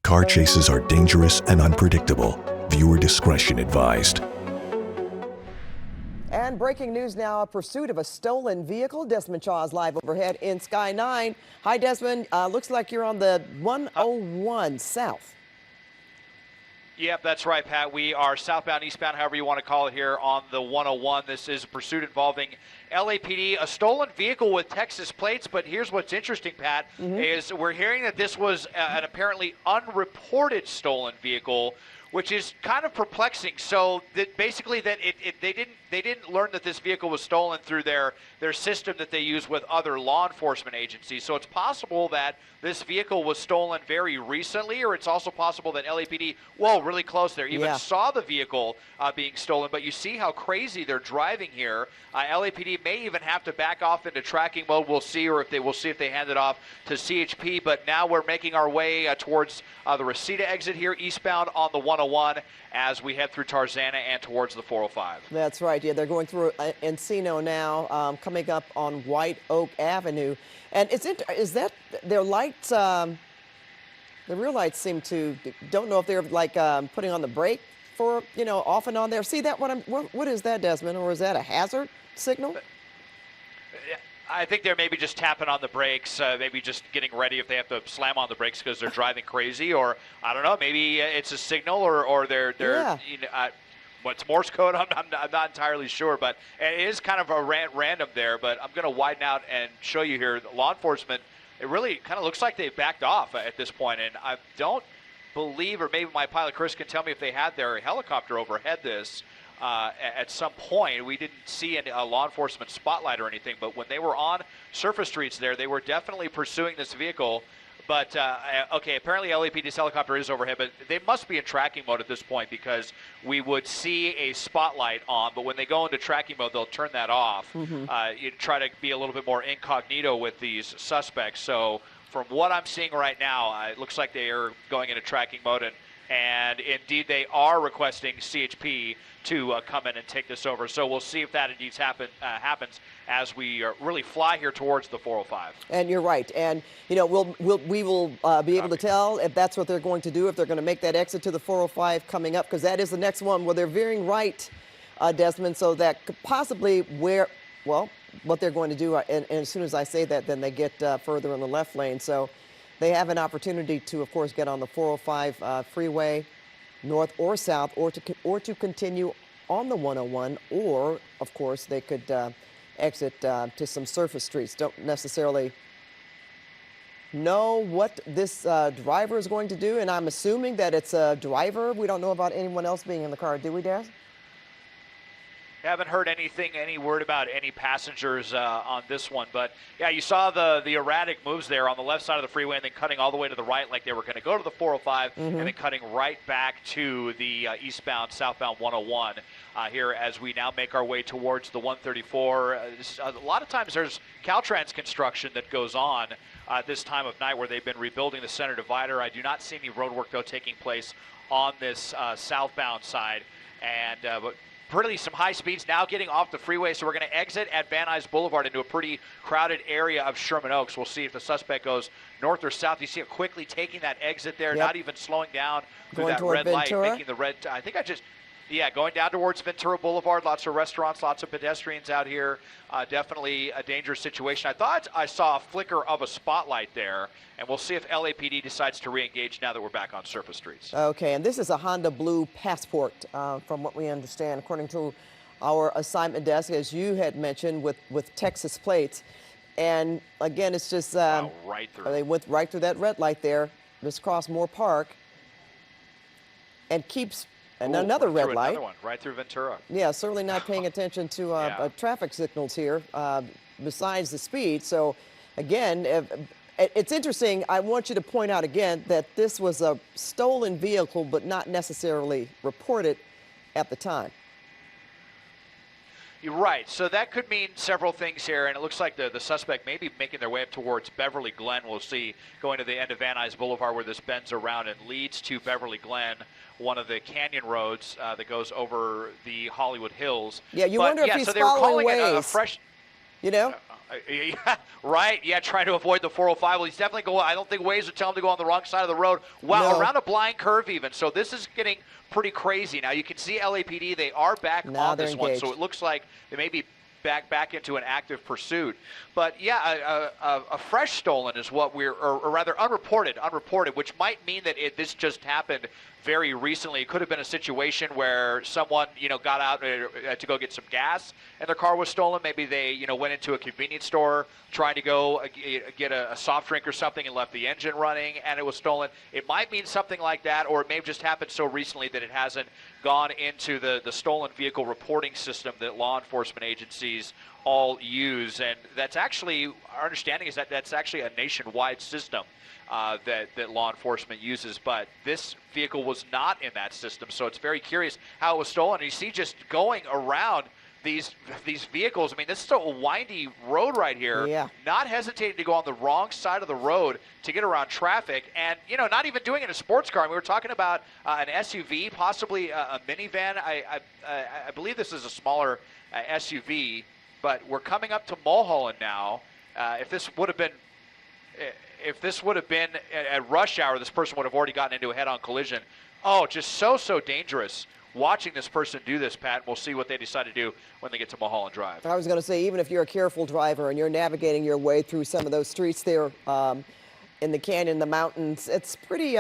Car chases are dangerous and unpredictable. Viewer discretion advised. And breaking news now, a pursuit of a stolen vehicle. Desmond Shaw is live overhead in Sky 9. Hi, Desmond. Looks like you're on the 101 south. Yep, that's right, Pat. We are southbound, eastbound, however you want to call it here on the 101. This is a pursuit involving LAPD, a stolen vehicle with Texas plates. But here's what's interesting, Pat, is we're hearing that this was an apparently unreported stolen vehicle, which is kind of perplexing. So that basically that they didn't learn that this vehicle was stolen through their system that they use with other law enforcement agencies. So it's possible that this vehicle was stolen very recently, or it's also possible that LAPD, whoa, really close there, even saw the vehicle being stolen. But you see how crazy they're driving here. LAPD may even have to back off into tracking mode. We'll see, or we'll see if they hand it off to CHP. But now we're making our way towards the Reseda exit here, eastbound on the 101, as we head through Tarzana and towards the 405. That's right. Yeah, they're going through Encino now, coming up on White Oak Avenue. And is that their lights? The rear lights seem to, don't know if they're like putting on the brake for, off and on there. See that? What is that, Desmond? Or is that a hazard signal? I think they're maybe just tapping on the brakes, maybe just getting ready if they have to slam on the brakes because they're driving crazy, or I don't know, maybe it's a signal, or they're what's Morse code? I'm not entirely sure, but it is kind of a random there. But I'm going to widen out and show you here. Law enforcement, it really kind of looks like they've backed off at this point, and I don't believe, or maybe my pilot Chris can tell me if they had their helicopter overhead this. At some point, we didn't see a law enforcement spotlight or anything, but when they were on surface streets there, they were definitely pursuing this vehicle. But, okay, apparently LAPD's helicopter is overhead, but they must be in tracking mode at this point because we would see a spotlight on. But when they go into tracking mode, they'll turn that off. You try to be a little bit more incognito with these suspects. So from what I'm seeing right now, it looks like they are going into tracking mode, and indeed they are requesting CHP to come in and take this over. So we'll see if that indeed happens as we really fly here towards the 405. And you're right. And, we will be able to tell if that's what they're going to do, if they're going to make that exit to the 405 coming up, because that is the next one where they're veering right, Desmond, so that could possibly what they're going to do. And as soon as I say that, then they get further in the left lane. So they have an opportunity to, of course, get on the 405 freeway, north or south, or to continue on the 101, or, of course, they could exit to some surface streets. Don't necessarily know what this driver is going to do, and I'm assuming that it's a driver. We don't know about anyone else being in the car, do we, Daz? Haven't heard any word about any passengers on this one. But, yeah, you saw the erratic moves there on the left side of the freeway and then cutting all the way to the right like they were going to go to the 405 and then cutting right back to the eastbound, southbound 101 here as we now make our way towards the 134. A lot of times there's Caltrans construction that goes on this time of night where they've been rebuilding the center divider. I do not see any road work, though, taking place on this southbound side. And but pretty some high speeds now getting off the freeway, so we're going to exit at Van Nuys Boulevard into a pretty crowded area of Sherman Oaks. We'll see if the suspect goes north or south. You see it quickly taking that exit there, not even slowing down through that red light, making the red. I think going down towards Ventura Boulevard. Lots of restaurants, lots of pedestrians out here. Definitely a dangerous situation. I thought I saw a flicker of a spotlight there, and we'll see if LAPD decides to re-engage now that we're back on surface streets. Okay, and this is a Honda Blue Passport, from what we understand, according to our assignment desk, as you had mentioned, with Texas plates. And again, it's just right through. They went right through that red light there, just crossed Moore Park, and keeps. And another red light. Another one, right through Ventura. Yeah, certainly not paying attention to traffic signals here, besides the speed. So, again, it's interesting. I want you to point out again that this was a stolen vehicle, but not necessarily reported at the time. You're right. So that could mean several things here, and it looks like the suspect may be making their way up towards Beverly Glen. We'll see going to the end of Van Nuys Boulevard where this bends around and leads to Beverly Glen, one of the canyon roads that goes over the Hollywood Hills. Yeah, you wonder if he's following Waze. A fresh. Yeah, right. Yeah, trying to avoid the 405. Well, he's definitely going. I don't think Waze would tell him to go on the wrong side of the road. Wow, No. around a blind curve even. So this is getting pretty crazy. Now you can see LAPD. They are back Now on they're this one, so engaged. it looks like they may be back into an active pursuit. But yeah, a fresh stolen is what or rather unreported, which might mean that this just happened very recently. It could have been a situation where someone, got out to go get some gas and their car was stolen. Maybe they, went into a convenience store trying to go get a soft drink or something and left the engine running and it was stolen. It might mean something like that, or it may have just happened so recently that it hasn't gone into the stolen vehicle reporting system that law enforcement agencies all use. And that's actually, our understanding is that that's actually a nationwide system that law enforcement uses, but this vehicle was not in that system, so it's very curious how it was stolen. You see just going around these vehicles. I mean, this is a windy road right here. Yeah. Not hesitating to go on the wrong side of the road to get around traffic, and not even doing it in a sports car. And we were talking about an SUV, possibly a minivan. I believe this is a smaller SUV, but we're coming up to Mulholland now. If this would have been at rush hour, this person would have already gotten into a head-on collision. Oh, just so dangerous watching this person do this, Pat. We'll see what they decide to do when they get to Mulholland Drive. I was going to say, even if you're a careful driver and you're navigating your way through some of those streets there in the canyon, the mountains, it's pretty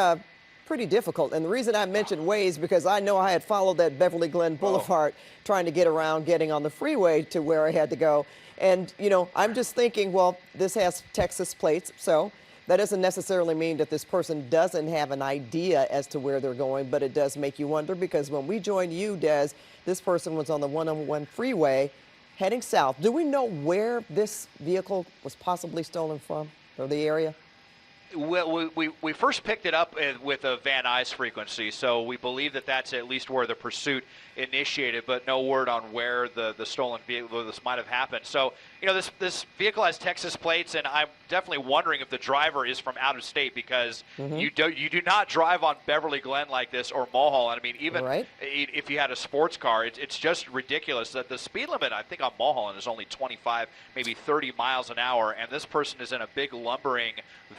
difficult. And the reason I mentioned Waze, because I know I had followed that Beverly Glen Boulevard trying to get around, getting on the freeway to where I had to go. And, I'm just thinking, well, this has Texas plates, so that doesn't necessarily mean that this person doesn't have an idea as to where they're going, but it does make you wonder, because when we joined you, Des, this person was on the 101 freeway heading south. Do we know where this vehicle was possibly stolen from, or the area? Well, we first picked it up with a Van Nuys frequency, so we believe that that's at least where the pursuit initiated, but no word on where the stolen vehicle this might have happened. So, this vehicle has Texas plates, and I'm definitely wondering if the driver is from out of state, because you do not drive on Beverly Glen like this or Mulholland. I mean, even if you had a sports car, it's just ridiculous that the speed limit, I think, on Mulholland is only 25, maybe 30 miles an hour, and this person is in a big lumbering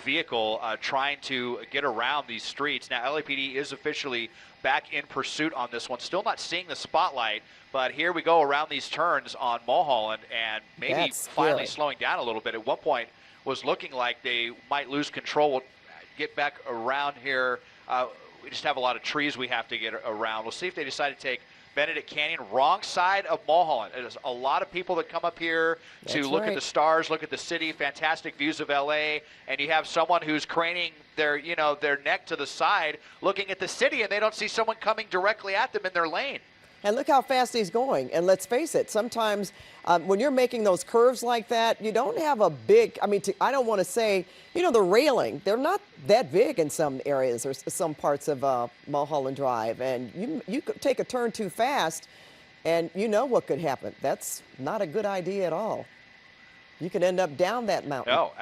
vehicle trying to get around these streets. Now, LAPD is officially back in pursuit on this one. Still not seeing the spotlight, but here we go around these turns on Mulholland, and maybe finally slowing down a little bit. At one point was looking like they might lose control. We'll get back around here. We just have a lot of trees we have to get around. We'll see if they decide to take Benedict Canyon, wrong side of Mulholland. There's a lot of people that come up here to look at the stars, look at the city, fantastic views of LA, and you have someone who's craning their neck to the side looking at the city, and they don't see someone coming directly at them in their lane. And look how fast he's going. And let's face it, sometimes when you're making those curves like that, you don't have a big, I don't want to say, the railing, they're not that big in some areas or some parts of Mulholland Drive. And you could take a turn too fast and you know what could happen. That's not a good idea at all. You could end up down that mountain. No.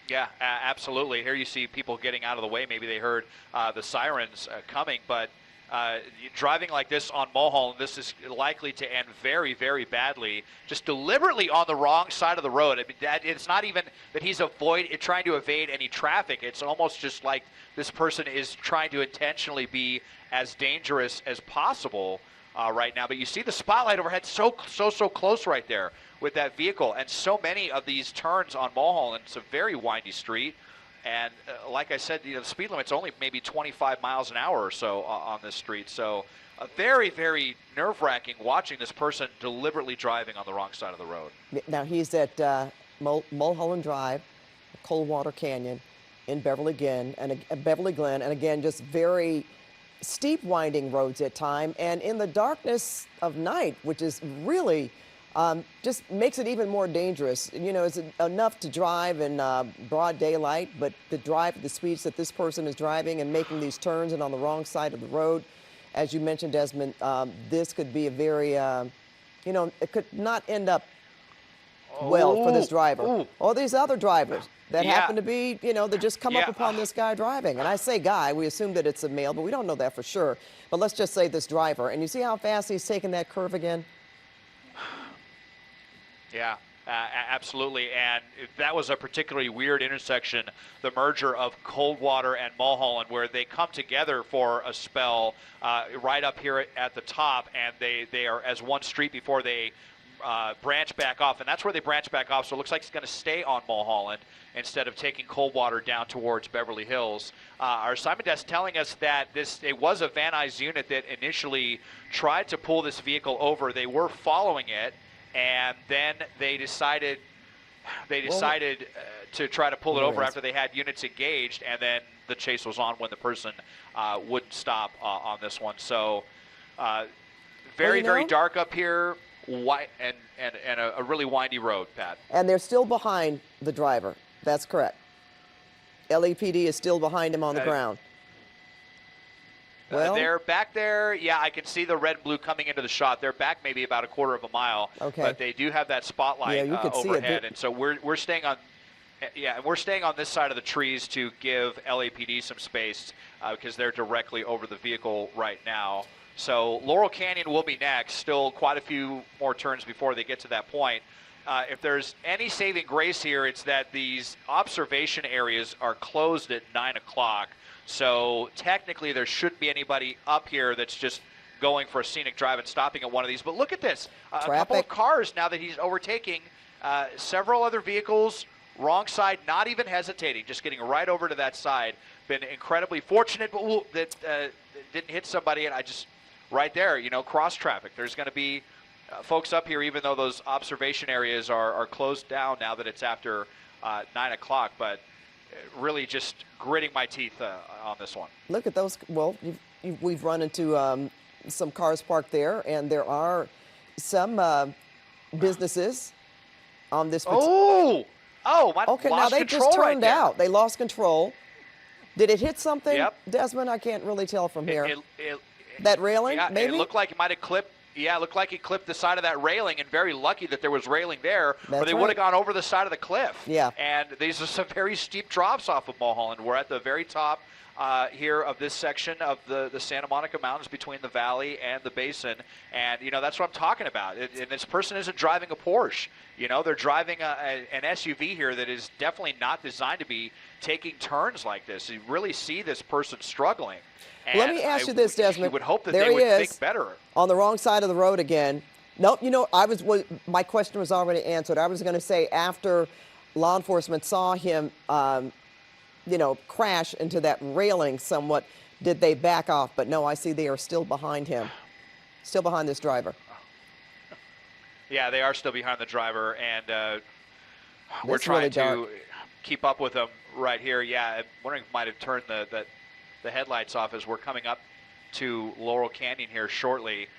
Yeah, absolutely. Here you see people getting out of the way. Maybe they heard the sirens coming, but driving like this on Mulholland, this is likely to end very, very badly. Just deliberately on the wrong side of the road. I mean, it's not even that he's trying to evade any traffic. It's almost just like this person is trying to intentionally be as dangerous as possible right now. But you see the spotlight overhead so close right there with that vehicle, and so many of these turns on Mulholland. It's a very windy street. And like I said, the speed limit's only maybe 25 miles an hour or so on this street. So very, very nerve-wracking watching this person deliberately driving on the wrong side of the road. Now, he's at Mulholland Drive, Coldwater Canyon in Beverly Glen. And again, just very steep, winding roads at time. And in the darkness of night, which is really just makes it even more dangerous. It's enough to drive in broad daylight, but to drive at the speeds that this person is driving and making these turns and on the wrong side of the road, as you mentioned, Desmond, this could be a very, it could not end up well for this driver. Or these other drivers that happen to be, they just come up upon this guy driving. And I say guy, we assume that it's a male, but we don't know that for sure. But let's just say this driver. And you see how fast he's taking that curve again? Yeah, Absolutely, and that was a particularly weird intersection, the merger of Coldwater and Mulholland, where they come together for a spell right up here at the top, and they are as one street before they branch back off, and that's where they branch back off, so it looks like it's going to stay on Mulholland instead of taking Coldwater down towards Beverly Hills. Our assignment desk telling us that it was a Van Nuys unit that initially tried to pull this vehicle over. They were following it, and then they decided to try to pull it over after they had units engaged, and then the chase was on when the person wouldn't stop on this one. So very dark up here, and a really windy road, Pat. And they're still behind the driver. That's correct. LAPD is still behind him on the ground. Well, they're back there. Yeah, I can see the red and blue coming into the shot. They're back maybe about a quarter of a mile. Okay. But they do have that spotlight overhead, and so we're staying on. Yeah, we're staying on this side of the trees to give LAPD some space because they're directly over the vehicle right now. So Laurel Canyon will be next. Still quite a few more turns before they get to that point. If there's any saving grace here, it's that these observation areas are closed at 9 o'clock. So technically there shouldn't be anybody up here that's just going for a scenic drive and stopping at one of these. But look at this. A couple of cars now that he's overtaking. Several other vehicles, wrong side, not even hesitating, just getting right over to that side. Been incredibly fortunate that didn't hit somebody. And right there, cross traffic. There's going to be folks up here, even though those observation areas are closed down now that it's after 9 o'clock. But really just gritting my teeth on this one. Look at those. Well, we've run into some cars parked there, and there are some businesses on this. Okay, now they just turned out. They lost control. Did it hit something, Yep. Desmond? I can't really tell from here. That railing, yeah, maybe? It looked like it might have clipped. Yeah, it looked like it clipped the side of that railing, and very lucky that there was railing there, or they would have gone over the side of the cliff. Yeah. And these are some very steep drops off of Mulholland. We're at the very top here of this section of the Santa Monica Mountains between the valley and the basin, and that's what I'm talking about. And this person isn't driving a Porsche. They're driving an SUV here that is definitely not designed to be taking turns like this. You really see this person struggling. And let me ask you this, Desmond. You would hope that there they would he is, think better. On the wrong side of the road again. Nope, my question was already answered. I was going to say after law enforcement saw him, crash into that railing somewhat, did they back off? But no, I see they are still behind him, still behind this driver. Yeah, they are still behind the driver, and we're trying to keep up with them right here. Yeah, I'm wondering if might have turned the headlights off as we're coming up to Laurel Canyon here shortly.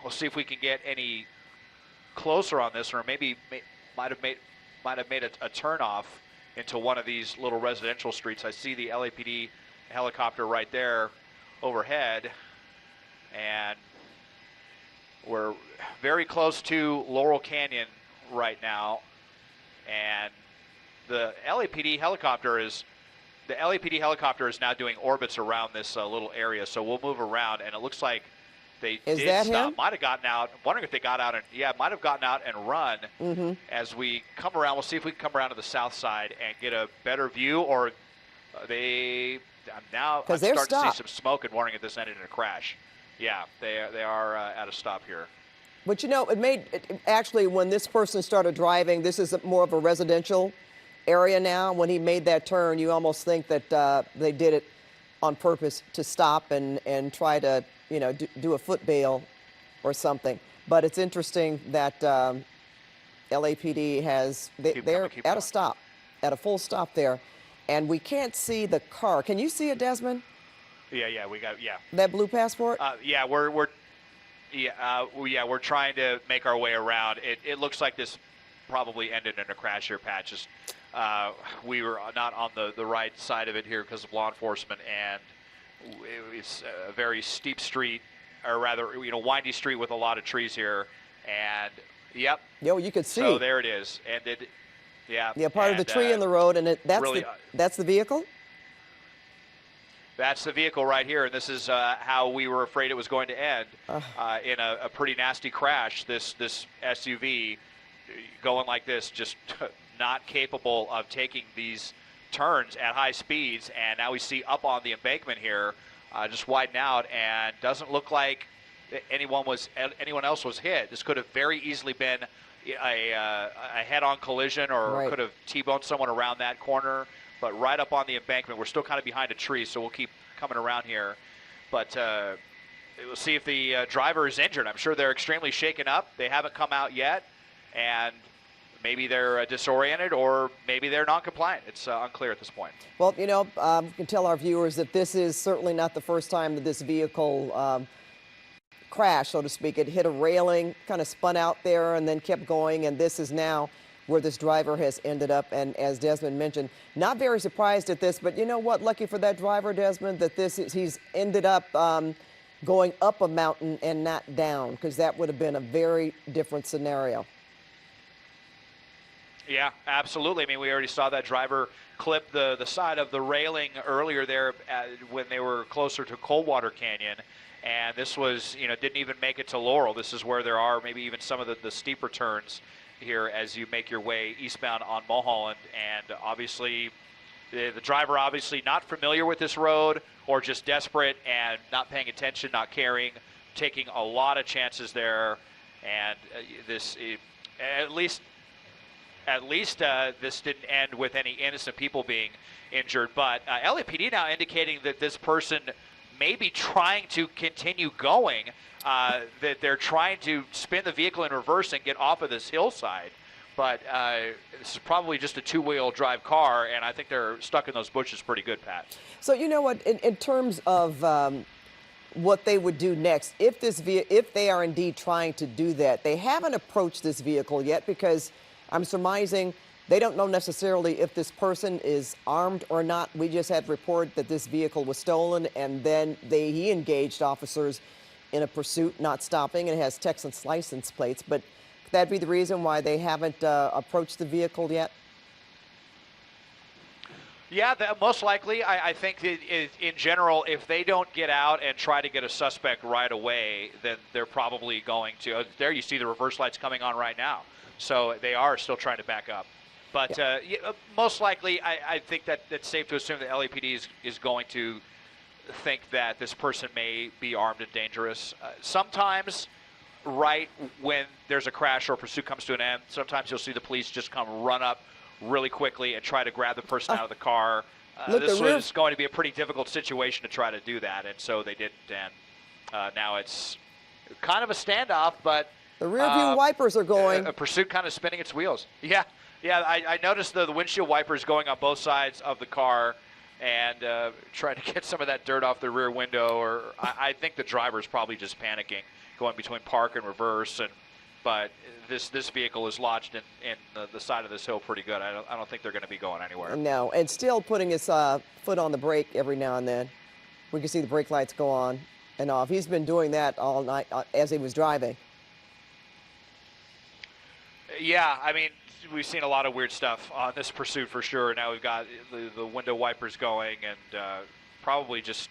We'll see if we can get any closer on this, or maybe might have made a turn off into one of these little residential streets. I see the LAPD helicopter right there overhead, and we're very close to Laurel Canyon right now, and the LAPD helicopter is now doing orbits around this little area, so we'll move around, and it looks like they did stop. Him? Might have gotten out. I'm wondering if they got out might have gotten out and run. Mm-hmm. As we come around, we'll see if we can come around to the south side and get a better view, or I'm starting to see some smoke and wondering if this ended in a crash. Yeah, they are at a stop here. But actually, when this person started driving, this is more of a residential area now. When he made that turn, you almost think that they did it on purpose to stop and try to, do a foot bail or something. But it's interesting that LAPD they're at a stop, at a full stop there, and we can't see the car. Can you see it, Desmond? Yeah, we got that blue passport. We're trying to make our way around. It looks like this probably ended in a crash here, Pat. Just we were not on the right side of it here because of law enforcement, and it's a very steep street, or rather, windy street with a lot of trees here. And you could see. So there it is, and part of the tree in the road, and that's the vehicle. That's the vehicle right here, and this is how we were afraid it was going to end in a pretty nasty crash. This SUV going like this, just not capable of taking these turns at high speeds. And now we see up on the embankment here, just widen out, and doesn't look like anyone else was hit. This could have very easily been a head-on collision, or could have T-boned someone around that corner. But right up on the embankment, we're still kind of behind a tree, so we'll keep coming around here. But we'll see if the driver is injured. I'm sure they're extremely shaken up. They haven't come out yet, and maybe they're disoriented, or maybe they're non-compliant. It's unclear at this point. Well, you know, we can tell our viewers that this is certainly not the first time that this vehicle crashed, so to speak. It hit a railing, kind of spun out there, and then kept going, and this is now where this driver has ended up. And as Desmond mentioned, not very surprised at this, but you know what? Lucky for that driver, Desmond, that he's ended up going up a mountain and not down, because that would have been a very different scenario. Yeah, absolutely. I mean, we already saw that driver clip the side of the railing earlier there when they were closer to Coldwater Canyon. And this was, you know, didn't even make it to Laurel. This is where there are maybe even some of the steeper turns here as you make your way eastbound on Mulholland. And obviously, the driver obviously not familiar with this road, or just desperate and not paying attention, not caring, taking a lot of chances there. And at least this didn't end with any innocent people being injured. But LAPD now indicating that this person may be trying to continue going, that they're trying to spin the vehicle in reverse and get off of this hillside. But this is probably just a two-wheel drive car, and I think they're stuck in those bushes pretty good, Pat. So you know what, in terms of what they would do next, if they are indeed trying to do that, they haven't approached this vehicle yet, because I'm surmising they don't know necessarily if this person is armed or not. We just had report that this vehicle was stolen, and then he engaged officers in a pursuit, not stopping, and it has Texas license plates. But could that be the reason why they haven't approached the vehicle yet? Yeah, most likely. I think that in general, if they don't get out and try to get a suspect right away, then they're probably going to. There you see the reverse lights coming on right now. So they are still trying to back up. But most likely, I think that it's safe to assume that LAPD is going to think that this person may be armed and dangerous. Sometimes, right when there's a crash or pursuit comes to an end, sometimes you'll see the police just run up really quickly and try to grab the person out of the car. This was going to be a pretty difficult situation to try to do that, and so they didn't. And now it's kind of a standoff, but the rear view wipers are going. A pursuit kind of spinning its wheels. Yeah, I noticed the windshield wipers going on both sides of the car, and trying to get some of that dirt off the rear window. Or I think the driver's probably just panicking, going between park and reverse. But this vehicle is lodged in the side of this hill pretty good. I don't think they're going to be going anywhere. No, and still putting his foot on the brake every now and then. We can see the brake lights go on and off. He's been doing that all night as he was driving. Yeah, I mean, we've seen a lot of weird stuff on this pursuit for sure. Now we've got the window wipers going, and probably just,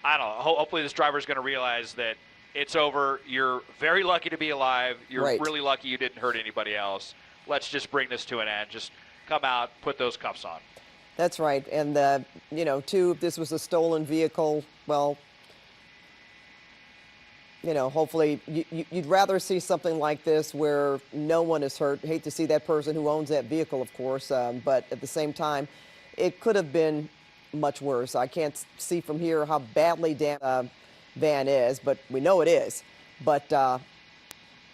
I don't know, hopefully this driver's going to realize that it's over. You're very lucky to be alive. You're really lucky you didn't hurt anybody else. Let's just bring this to an end. Just come out, put those cuffs on. That's right. And, you know, too, if this was a stolen vehicle, well, you know, hopefully you'd rather see something like this where no one is hurt. Hate to see that person who owns that vehicle, of course, but at the same time, it could have been much worse. I can't see from here how badly damaged van is, but we know it is. But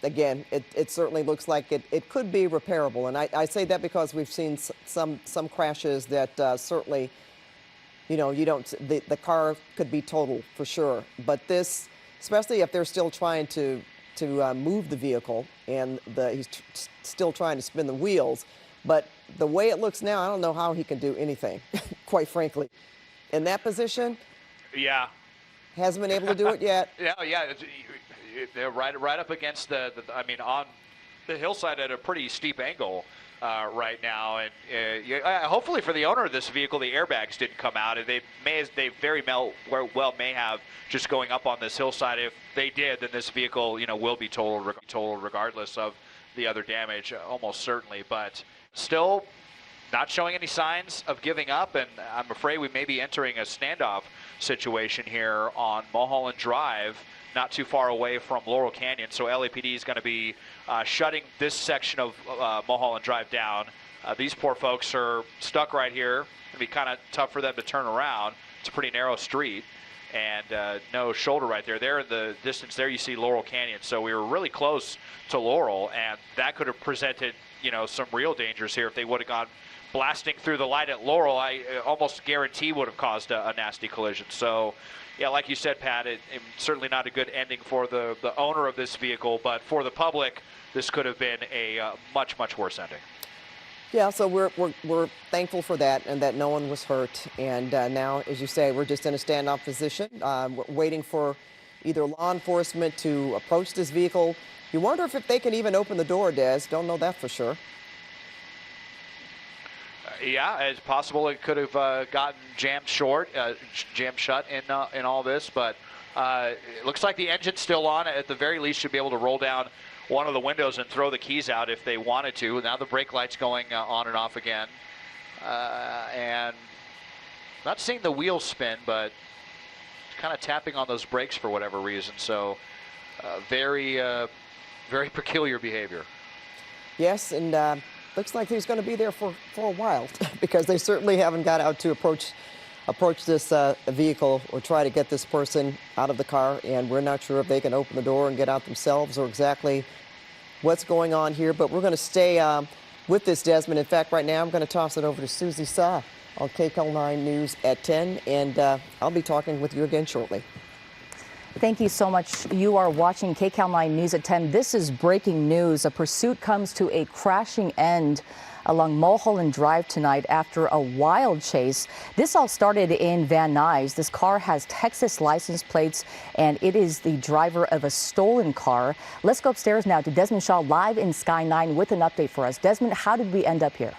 again, it certainly looks like it could be repairable. And I say that because we've seen some crashes that certainly, you know, the car could be total for sure. But this, especially if they're still trying to move the vehicle, and he's still trying to spin the wheels. But the way it looks now, I don't know how he can do anything, quite frankly. In that position, yeah, hasn't been able to do it yet. Yeah, they're right up against I mean, on the hillside at a pretty steep angle right now, and hopefully for the owner of this vehicle, the airbags didn't come out, and they very well may have, just going up on this hillside. If they did, then this vehicle, you know, will be totaled regardless of the other damage, almost certainly. But still not showing any signs of giving up, and I'm afraid we may be entering a standoff situation here on Mulholland Drive, not too far away from Laurel Canyon. So LAPD is going to be shutting this section of Mulholland Drive down. These poor folks are stuck right here. It's going to be kind of tough for them to turn around. It's a pretty narrow street, and no shoulder right there. There in the distance there you see Laurel Canyon. So we were really close to Laurel, and that could have presented, you know, some real dangers here if they would have gone blasting through the light at Laurel. I almost guarantee would have caused a nasty collision. So, yeah, like you said, Pat, it's certainly not a good ending for the owner of this vehicle, but for the public, this could have been a much, much worse ending. Yeah, so we're thankful for that, and that no one was hurt. And now, as you say, we're just in a standoff position, waiting for either law enforcement to approach this vehicle. You wonder if they can even open the door, Des. Don't know that for sure. Yeah, it's possible it could have gotten jammed shut in all this, but it looks like the engine's still on. At the very least, should be able to roll down one of the windows and throw the keys out if they wanted to. Now the brake light's going on and off again, and not seeing the wheels spin, but kind of tapping on those brakes for whatever reason. So very peculiar behavior. Yes, and looks like he's going to be there for a while because they certainly haven't got out to approach this vehicle or try to get this person out of the car, and we're not sure if they can open the door and get out themselves or exactly what's going on here. But we're going to stay with this, Desmond. In fact, right now I'm going to toss it over to Susie Sa on KCAL 9 News at 10, and I'll be talking with you again shortly. Thank you so much. You are watching KCAL 9 News at 10. This is breaking news. A pursuit comes to a crashing end along Mulholland Drive tonight after a wild chase. This all started in Van Nuys. This car has Texas license plates, and it is the driver of a stolen car. Let's go upstairs now to Desmond Shaw live in Sky 9 with an update for us. Desmond, how did we end up here?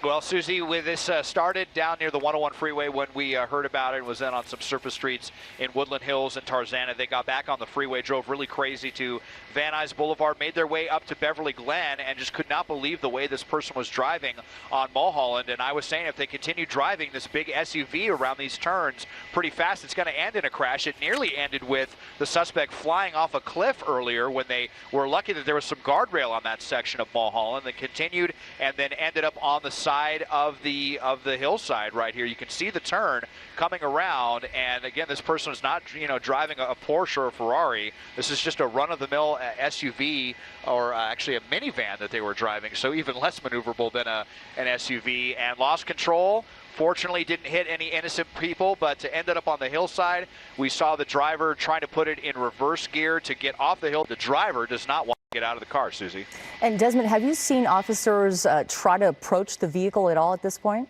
Well, Susie, with this started down near the 101 freeway when we heard about it. It was then on some surface streets in Woodland Hills and Tarzana. They got back on the freeway, drove really crazy to Van Nuys Boulevard, made their way up to Beverly Glen, and just could not believe the way this person was driving on Mulholland. And I was saying if they continue driving this big SUV around these turns pretty fast, it's going to end in a crash. It nearly ended with the suspect flying off a cliff earlier when they were lucky that there was some guardrail on that section of Mulholland. They continued and then ended up on the side of the hillside right here. You can see the turn coming around, and again, this person is not, you know, driving a Porsche or a Ferrari. This is just a run-of-the-mill SUV, or actually a minivan that they were driving, so even less maneuverable than an SUV, and lost control. Fortunately, didn't hit any innocent people, but ended up on the hillside. We saw the driver trying to put it in reverse gear to get off the hill. The driver does not want to get out of the car, Susie. And Desmond, have you seen officers try to approach the vehicle at all at this point?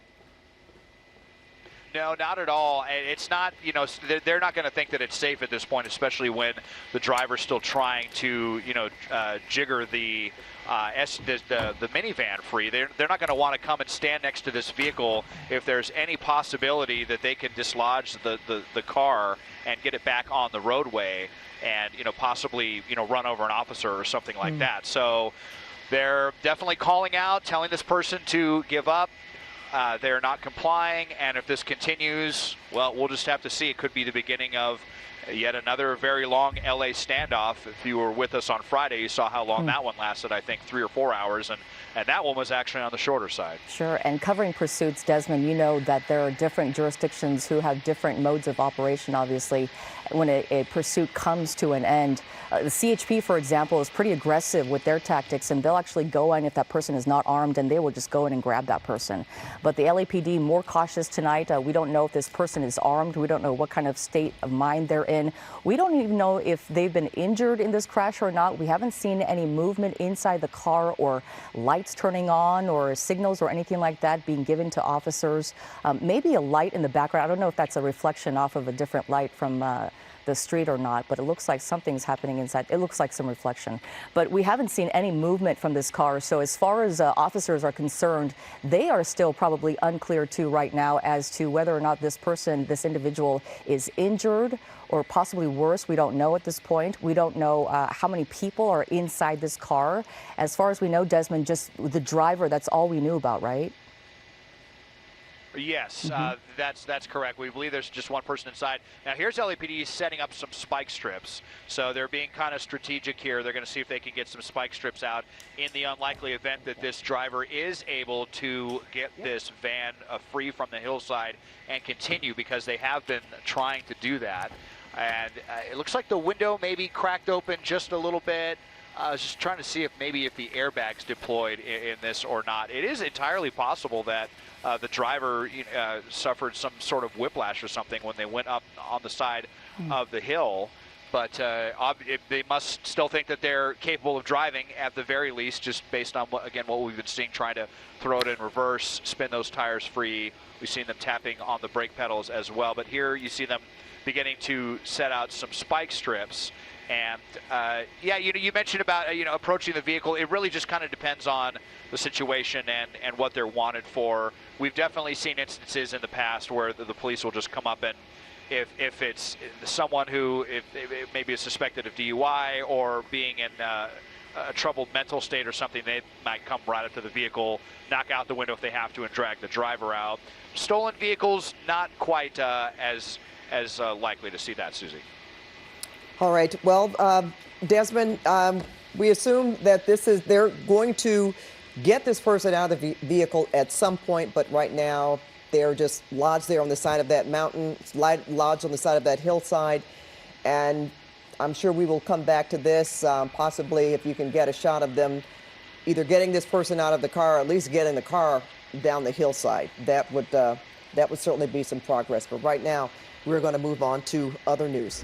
No, not at all. It's not, you know, they're not going to think that it's safe at this point, especially when the driver's still trying to, you know, jigger the minivan free. They're not going to want to come and stand next to this vehicle if there's any possibility that they can dislodge the car and get it back on the roadway and, you know, possibly, you know, run over an officer or something like that. So they're definitely calling out, telling this person to give up. They're not complying, and if this continues, well, we'll just have to see. It could be the beginning of yet another very long LA standoff. If you were with us on Friday, you saw how long that one lasted, I think 3 or 4 hours, and that one was actually on the shorter side. Sure, and covering pursuits, Desmond, you know that there are different jurisdictions who have different modes of operation, obviously, when a pursuit comes to an end. The CHP, for example, is pretty aggressive with their tactics, and they'll actually go in if that person is not armed, and they will just go in and grab that person. But the LAPD more cautious tonight. We don't know if this person is armed. We don't know what kind of state of mind they're in. We don't even know if they've been injured in this crash or not. We haven't seen any movement inside the car or lights turning on or signals or anything like that being given to officers. Maybe a light in the background. I don't know if that's a reflection off of a different light from the the street or not, but it looks like something's happening inside. It looks like some reflection. But we haven't seen any movement from this car. So as far as officers are concerned, they are still probably unclear too right now as to whether or not this individual is injured or possibly worse. We don't know at this point. We don't know how many people are inside this car. As far as we know, Desmond, just the driver, that's all we knew about, right? Yes, that's correct. We believe there's just one person inside. Now, here's LAPD setting up some spike strips. So they're being kind of strategic here. They're going to see if they can get some spike strips out in the unlikely event that this driver is able to get this van free from the hillside and continue, because they have been trying to do that. And it looks like the window maybe cracked open just a little bit. I was just trying to see if maybe the airbag's deployed in this or not. It is entirely possible that the driver suffered some sort of whiplash or something when they went up on the side of the hill. But they must still think that they're capable of driving at the very least, just based on, what we've been seeing, trying to throw it in reverse, spin those tires free. We've seen them tapping on the brake pedals as well. But here you see them beginning to set out some spike strips. And you mentioned about approaching the vehicle. It really just kind of depends on the situation and what they're wanted for. We've definitely seen instances in the past where the police will just come up, and if it's someone who maybe is suspected of DUI or being in a troubled mental state or something, they might come right up to the vehicle, knock out the window if they have to, and drag the driver out. Stolen vehicles, not quite as likely to see that, Susie. All right. Well, Desmond, we assume that they're going to get this person out of the vehicle at some point, but right now they're just lodged there on the side of that mountain, lodged on the side of that hillside. And I'm sure we will come back to this, possibly if you can get a shot of them either getting this person out of the car, or at least getting the car down the hillside. That would certainly be some progress. But right now, we're going to move on to other news.